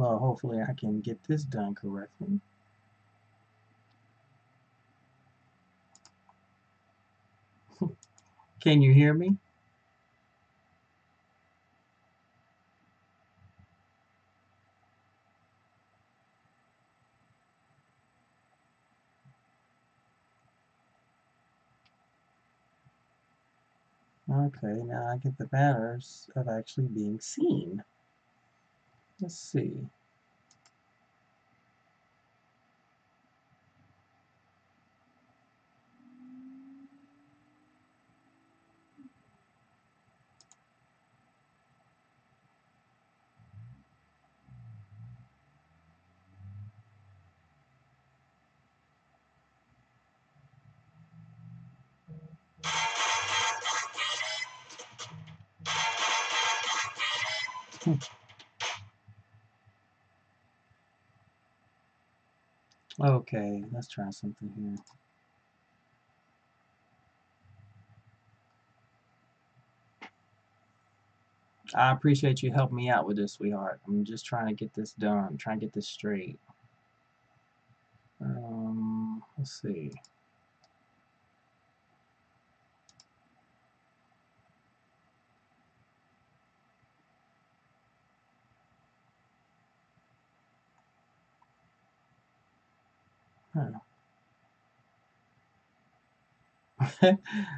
Well, hopefully I can get this done correctly. Can you hear me? Okay, now I get the matters of actually being seen. Let's see. Okay, let's try something here. I appreciate you helping me out with this, sweetheart. I'm just trying to get this done, trying to get this straight. Let's see. Huh.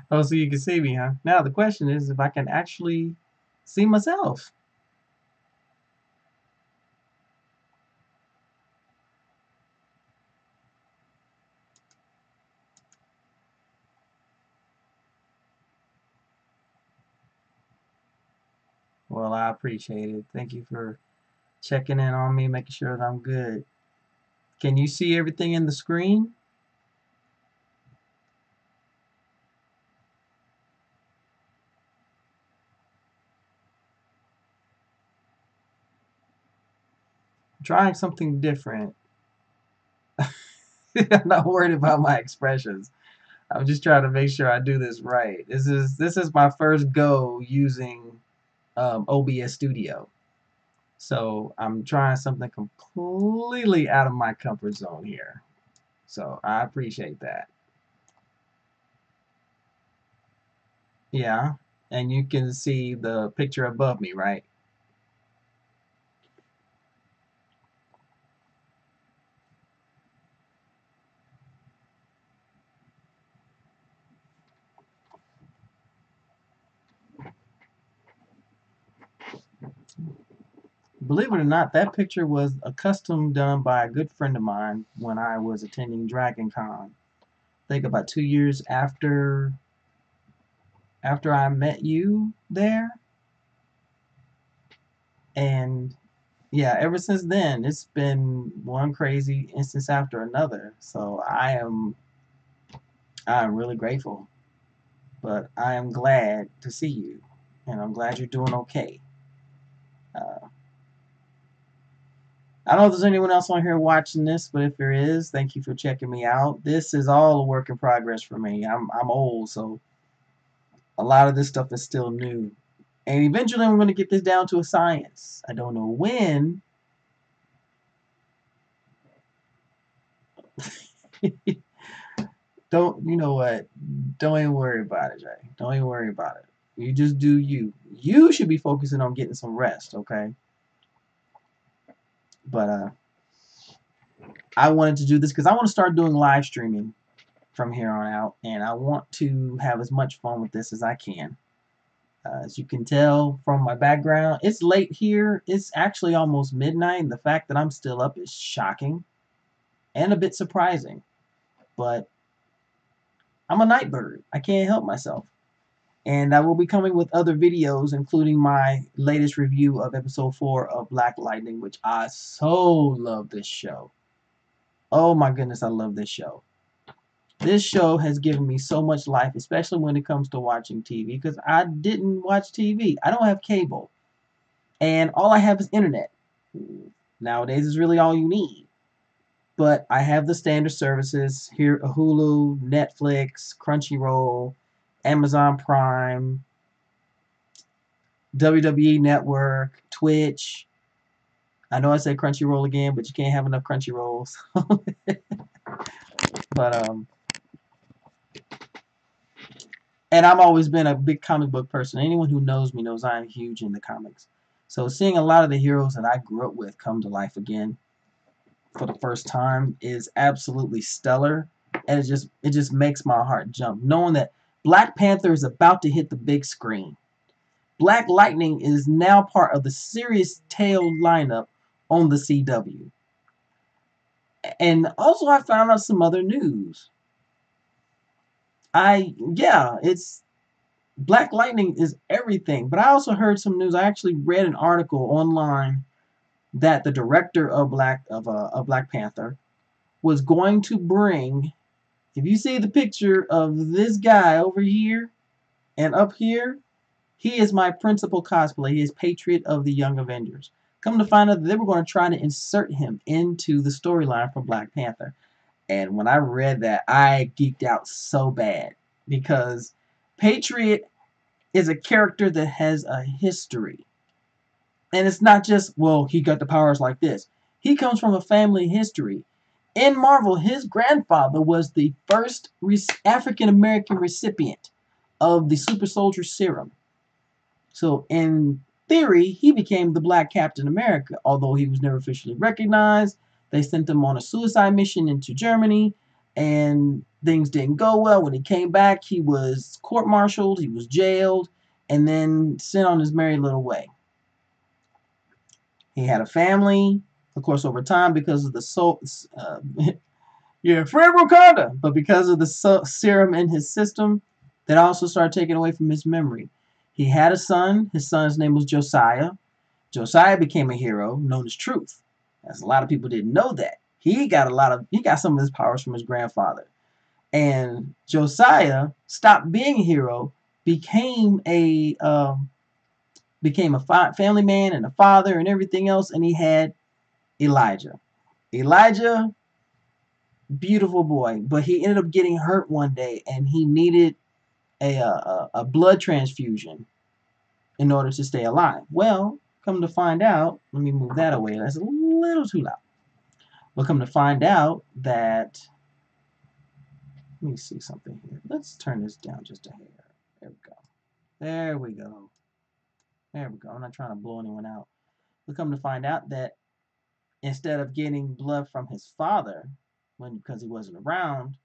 Oh, so you can see me, huh? Now the question is if I can actually see myself. Well, I appreciate it. Thank you for checking in on me, making sure that I'm good. Can you see everything in the screen? I'm trying something different. I'm not worried about my expressions. I'm just trying to make sure I do this right. This is my first go using OBS Studio. So I'm trying something completely out of my comfort zone here. So I appreciate that. Yeah. And you can see the picture above me, right? Believe it or not, that picture was a custom done by a good friend of mine when I was attending Dragon Con. I think about 2 years after I met you there. And yeah, ever since then, it's been one crazy instance after another. So I'm really grateful. But I am glad to see you, and I'm glad you're doing okay. Uh, I don't know if there's anyone else on here watching this, but if there is, thank you for checking me out. This is all a work in progress for me. I'm old, so a lot of this stuff is still new. And eventually I'm going to get this down to a science. I don't know when. Don't, you know what? Don't even worry about it, Jay. Don't even worry about it. You just do you. You should be focusing on getting some rest, okay? But I wanted to do this because I want to start doing live streaming from here on out, and I want to have as much fun with this as I can. As you can tell from my background, it's late here. It's actually almost midnight, and the fact that I'm still up is shocking and a bit surprising. But I'm a night bird. I can't help myself. And I will be coming with other videos, including my latest review of episode 4 of Black Lightning, which I so love this show. Oh my goodness, I love this show. This show has given me so much life, especially when it comes to watching TV, because I didn't watch TV. I don't have cable. And all I have is internet. Nowadays is really all you need. But I have the standard services here: Hulu, Netflix, Crunchyroll, Amazon Prime, WWE Network, Twitch, I know I said Crunchyroll again, but you can't have enough Crunchyrolls. But and I've always been a big comic book person. Anyone who knows me knows I'm huge into comics. So seeing a lot of the heroes that I grew up with come to life again for the first time is absolutely stellar, and it just makes my heart jump knowing that Black Panther is about to hit the big screen. Black Lightning is now part of the serious tail lineup on the CW. And also I found out some other news. It's Black Lightning is everything, but I also heard some news. I actually read an article online that the director of Black Panther was going to bring. If you see the picture of this guy over here and up here, he is my principal cosplay. He is Patriot of the Young Avengers. Come to find out that they were going to try to insert him into the storyline for Black Panther. And when I read that, I geeked out so bad because Patriot is a character that has a history. And it's not just, well, he got the powers like this. He comes from a family history. In Marvel, his grandfather was the first African American recipient of the super soldier serum. So, in theory, he became the Black Captain America, although he was never officially recognized. They sent him on a suicide mission into Germany, and things didn't go well. When he came back, he was court martialed, he was jailed, and then sent on his merry little way. He had a family, of course, over time because of the yeah, Fred Wakanda, but because of the serum in his system, that also started taking away from his memory. He had a son. His son's name was Josiah. Josiah became a hero known as Truth. As a lot of people didn't know that. He got some of his powers from his grandfather. And Josiah stopped being a hero, became a family man and a father and everything else, and he had Elijah. Elijah, beautiful boy, but he ended up getting hurt one day, and he needed a blood transfusion in order to stay alive. Well, come to find out, let me move that away. That's a little too loud. But come to find out that, let me see something here. Let's turn this down just a hair. There we go. There we go. There we go. I'm not trying to blow anyone out. But come to find out that instead of getting blood from his father, because he wasn't around,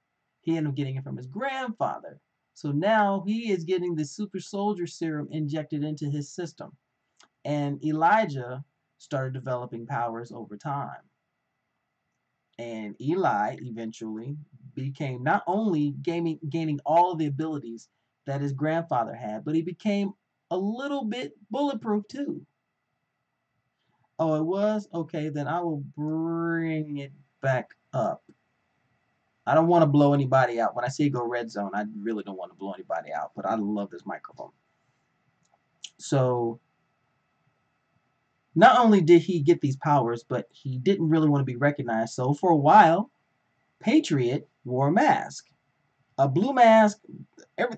he ended up getting it from his grandfather. So now he is getting the super soldier serum injected into his system. And Elijah started developing powers over time. And Eli eventually became not only gaining all of the abilities that his grandfather had, but he became a little bit bulletproof too. Oh, it was? Okay, then I will bring it back up. I don't want to blow anybody out. When I say go red zone, I really don't want to blow anybody out, but I love this microphone. So, not only did he get these powers, but he didn't really want to be recognized. So, for a while, Patriot wore a mask. A blue mask,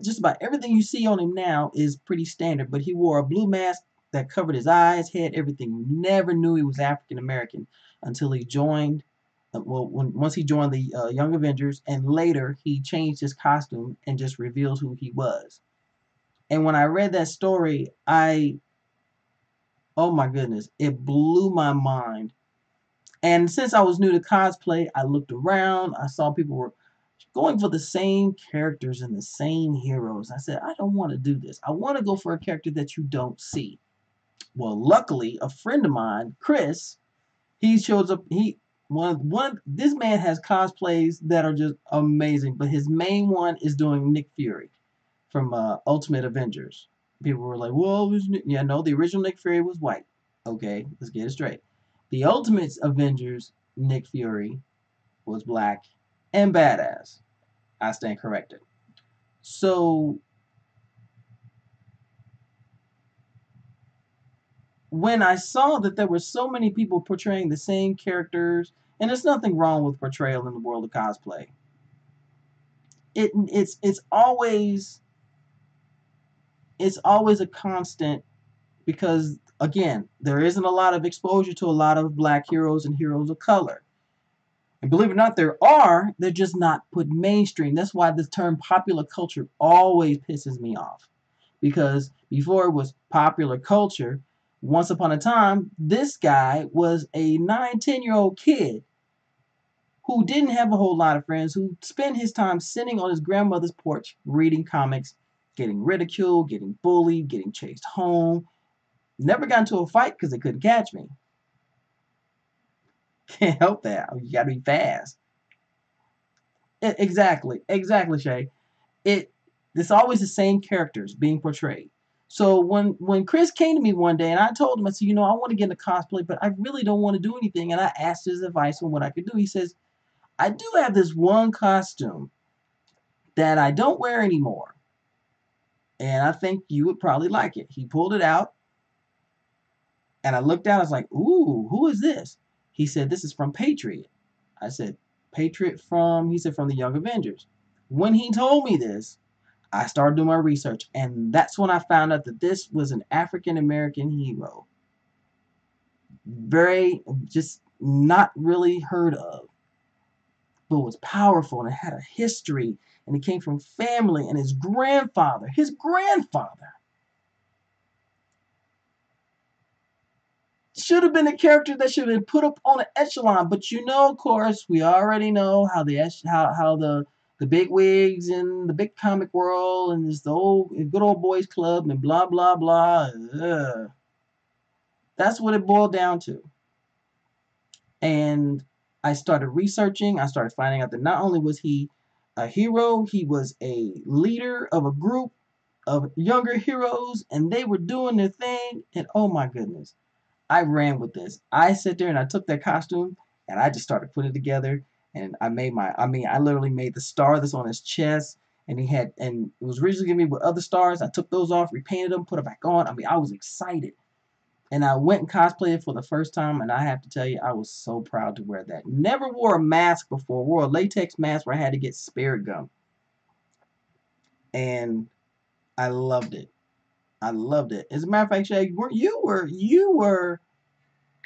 just about everything you see on him now is pretty standard, but he wore a blue mask that covered his eyes, head, everything. You never knew he was African American until he joined. Once he joined the Young Avengers, and later he changed his costume and just revealed who he was. And when I read that story, oh my goodness, it blew my mind. And since I was new to cosplay, I looked around. I saw people were going for the same characters and the same heroes. I said, I don't want to do this. I want to go for a character that you don't see. Well, luckily, a friend of mine, Chris, he shows up. This man has cosplays that are just amazing, but his main one is doing Nick Fury from Ultimate Avengers. People were like, "Well, yeah, no, the original Nick Fury was white." Okay, let's get it straight. The Ultimate Avengers Nick Fury was black and badass. I stand corrected. So when I saw that there were so many people portraying the same characters, and there's nothing wrong with portrayal in the world of cosplay. It's always a constant because Again, there isn't a lot of exposure to a lot of black heroes and heroes of color. And believe it or not, there are. They're just not put mainstream. That's why the term popular culture always pisses me off. Because before it was popular culture, once upon a time, this guy was a 9, 10-year-old kid who didn't have a whole lot of friends, who spent his time sitting on his grandmother's porch reading comics, getting ridiculed, getting bullied, getting chased home. Never got into a fight because they couldn't catch me. Can't help that. You got to be fast. Exactly, Shay. It's always the same characters being portrayed. So when Chris came to me one day and I told him, I said, I want to get into cosplay, but I really don't want to do anything. And I asked his advice on what I could do. He says, I do have this one costume that I don't wear anymore, and I think you would probably like it. He pulled it out, and I looked out. I was like, ooh, who is this? He said, this is from Patriot. I said, Patriot from, he said, from the Young Avengers. When he told me this, I started doing my research, and that's when I found out that this was an African American hero. Very, just not really heard of, but was powerful and it had a history, and it came from family, and his grandfather should have been a character that should have been put up on an echelon. But of course, we already know how the big wigs in the big comic world, and it's the old good old boys club and blah blah blah. Ugh. That's what it boiled down to. And I started researching. I started finding out that not only was he a hero, he was a leader of a group of younger heroes, and they were doing their thing. And oh my goodness, I ran with this. I sit there and I took that costume and I just started putting it together. And I literally made the star that's on his chest. And it was originally giving me with other stars. I took those off, repainted them, put it back on. I was excited. And I went and cosplayed for the first time. And I have to tell you, I was so proud to wear that. Never wore a mask before. Wore a latex mask where I had to get spirit gum. And I loved it. I loved it. As a matter of fact, Shay,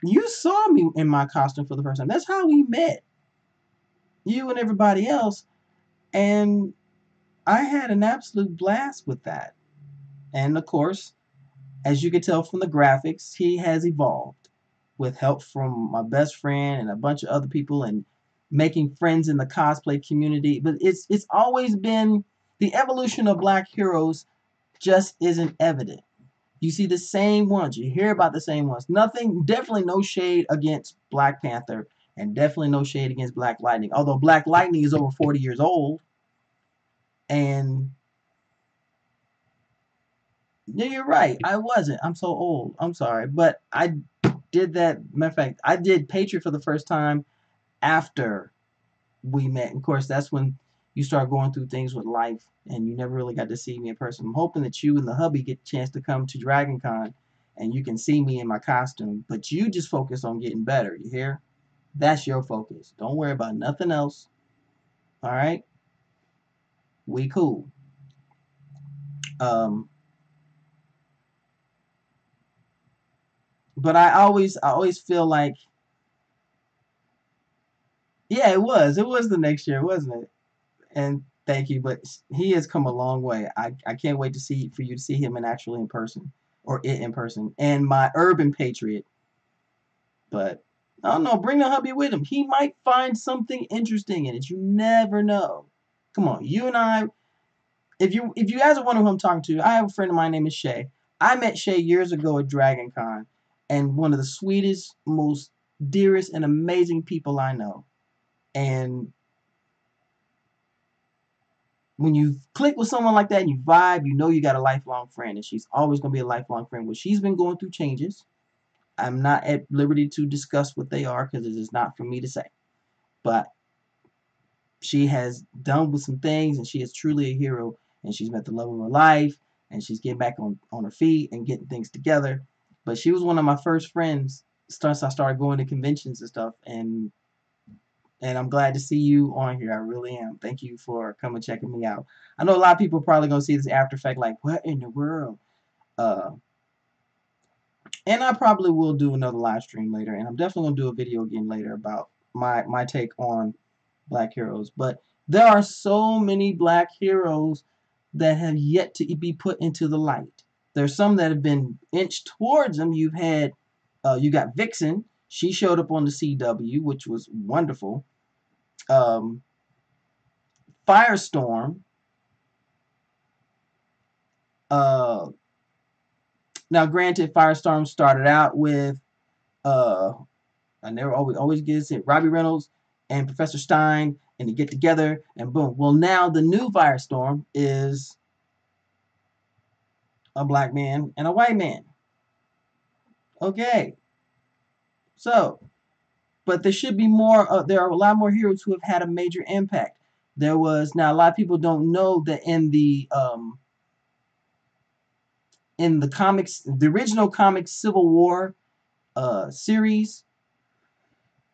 you saw me in my costume for the first time. That's how we met. You and everybody else. And I had an absolute blast with that. And of course, as you can tell from the graphics, he has evolved with help from my best friend and a bunch of other people and making friends in the cosplay community. But it's always been the evolution of black heroes just isn't evident. You see the same ones. You hear about the same ones. Definitely no shade against Black Panther, and definitely no shade against Black Lightning. Although Black Lightning is over 40 years old. And yeah, you're right. I wasn't. I'm so old. I'm sorry. But I did that. Matter of fact, I did Patriot for the first time after we met. And of course, that's when you start going through things with life and you never really got to see me in person. I'm hoping that you and the hubby get a chance to come to Dragon Con and you can see me in my costume. But you just focus on getting better. You hear? That's your focus. Don't worry about nothing else. All right? We cool. Um, but I always feel like, yeah, it was. It was the next year, wasn't it? And thank you, but he has come a long way. I can't wait to see for you to see him in person or it in person. And my urban patriot, but I don't know, bring the hubby with him. He might find something interesting in it. You never know. Come on, you and I. If you guys are wondering who I'm talking to, I have a friend of mine named Shay. I met Shay years ago at Dragon Con, and one of the sweetest, most dearest, and amazing people I know. And when you click with someone like that and you vibe, you know you got a lifelong friend, and she's always going to be a lifelong friend. Well, she's been going through changes. I'm not at liberty to discuss what they are because it is not for me to say. But she has done with some things, and she is truly a hero, and she's met the love of her life, and she's getting back on her feet and getting things together. But she was one of my first friends since I started going to conventions and stuff, and I'm glad to see you on here. I really am. Thank you for coming checking me out. I know a lot of people are probably gonna see this after effect like, what in the world? Uh, And I probably will do another live stream later, and I'm definitely gonna do a video again later about my take on black heroes. But there are so many black heroes that have yet to be put into the light. There's some that have been inched towards them. You got Vixen. She showed up on the CW, which was wonderful. Um, Firestorm. Uh, Now, granted, Firestorm started out with I never always gets it. Robbie Reynolds and Professor Stein, and they get together, and boom. Well, now the new Firestorm is a black man and a white man. Okay, so, but there should be more. There are a lot more heroes who have had a major impact. There was now a lot of people don't know that in the comics, the original comics Civil War series.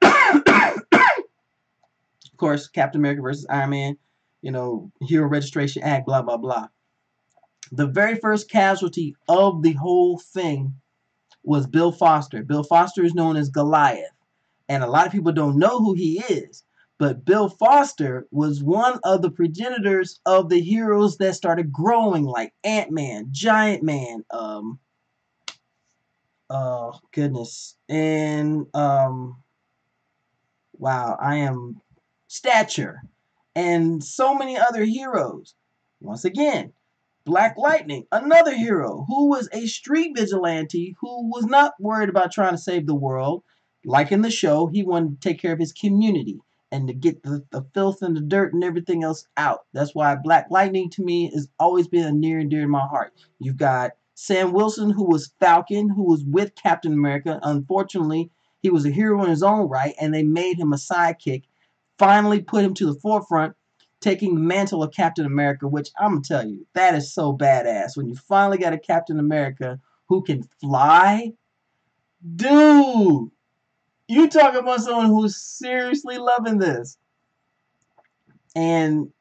Of course, Captain America versus Iron Man, Hero Registration Act, blah, blah, blah. The very first casualty of the whole thing was Bill Foster. Bill Foster is known as Goliath, and a lot of people don't know who he is. But Bill Foster was one of the progenitors of the heroes that started growing, like Ant-Man, Giant Man, oh goodness, and wow, I am Stature, and so many other heroes. Once again, Black Lightning, another hero who was a street vigilante who was not worried about trying to save the world. Like in the show, he wanted to take care of his community and to get the filth and the dirt and everything else out. That's why Black Lightning to me has always been a near and dear to my heart. You've got Sam Wilson, who was Falcon, who was with Captain America. Unfortunately, he was a hero in his own right, and they made him a sidekick. Finally put him to the forefront, taking the mantle of Captain America, which I'm going to tell you, that is so badass. When you finally got a Captain America who can fly, dude, you talk about someone who's seriously loving this. And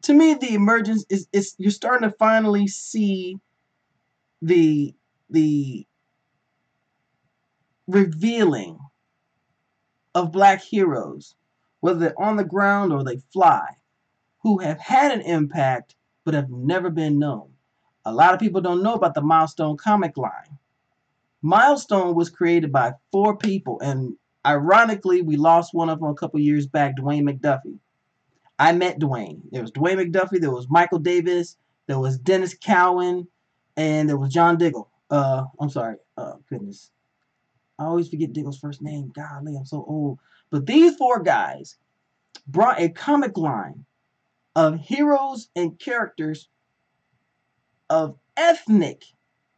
to me, the emergence is you're starting to finally see the revealing of black heroes, whether they're on the ground or they fly, who have had an impact but have never been known. A lot of people don't know about the Milestone comic line. Milestone was created by 4 people, and ironically, we lost one of them a couple years back, Dwayne McDuffie. I met Dwayne. There was Dwayne McDuffie, there was Michael Davis, there was Dennis Cowan, and there was John Diggle. I'm sorry. Goodness. I always forget Diggle's first name. Golly, I'm so old. But these 4 guys brought a comic line of heroes and characters of ethnic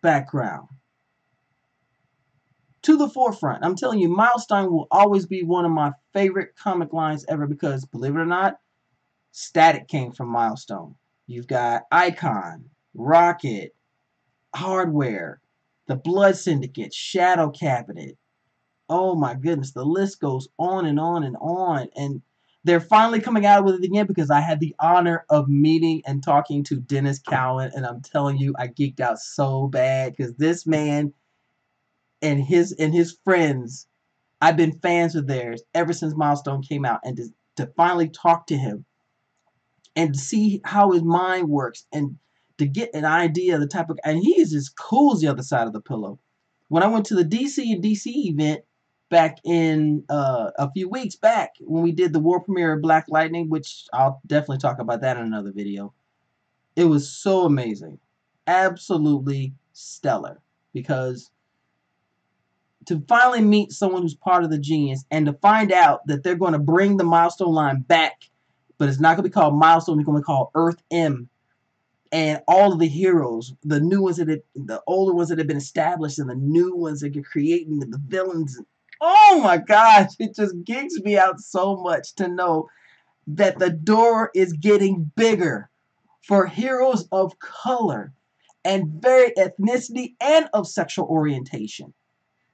background to the forefront. I'm telling you, Milestone will always be one of my favorite comic lines ever because, believe it or not, Static came from Milestone. You've got Icon, Rocket, Hardware, the Blood Syndicate, Shadow Cabinet. Oh my goodness, the list goes on and on and on. And they're finally coming out with it again because I had the honor of meeting and talking to Dennis Cowan, and I'm telling you, I geeked out so bad because this man and his friends, I've been fans of theirs ever since Milestone came out, and to finally talk to him and to see how his mind works and to get an idea of the type of, and he is as cool as the other side of the pillow. When I went to the DC event back in a few weeks back when we did the world premiere of Black Lightning, which I'll definitely talk about that in another video, it was so amazing, absolutely stellar, because to finally meet someone who's part of the Genius and to find out that they're going to bring the Milestone line back, but it's not going to be called Milestone, it's going to be called Earth M. And all of the heroes, the new ones the older ones that have been established and the new ones that are creating the villains. Oh my gosh, it just geeks me out so much to know that the door is getting bigger for heroes of color and very ethnicity and of sexual orientation.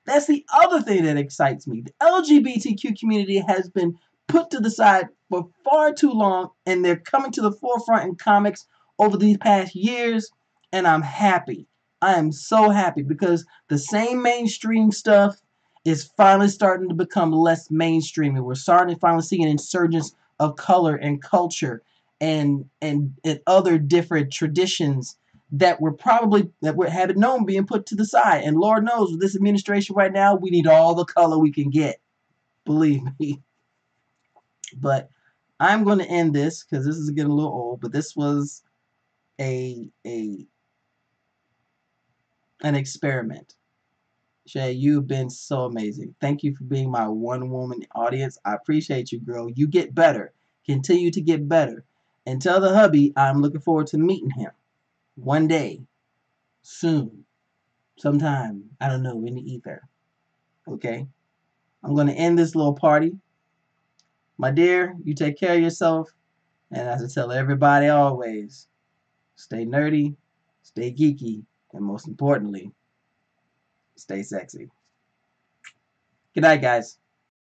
That's the other thing that excites me. The LGBTQ community has been put to the side for far too long, and they're coming to the forefront in comics over these past years, and I'm happy. I am so happy because the same mainstream stuff is finally starting to become less mainstream, and we're starting to finally see an insurgence of color and culture and other different traditions that we haven't known being put to the side. And Lord knows with this administration right now, we need all the color we can get. Believe me. But I'm going to end this because this is getting a little old. But this was a an experiment. Shay, you've been so amazing. Thank you for being my one woman audience. I appreciate you, girl. You get better. Continue to get better. And tell the hubby I'm looking forward to meeting him one day, soon, sometime, I don't know, in the ether. Okay? I'm going to end this little party. My dear, you take care of yourself. And as I tell everybody always, stay nerdy, stay geeky, and most importantly, stay sexy. Good night, guys.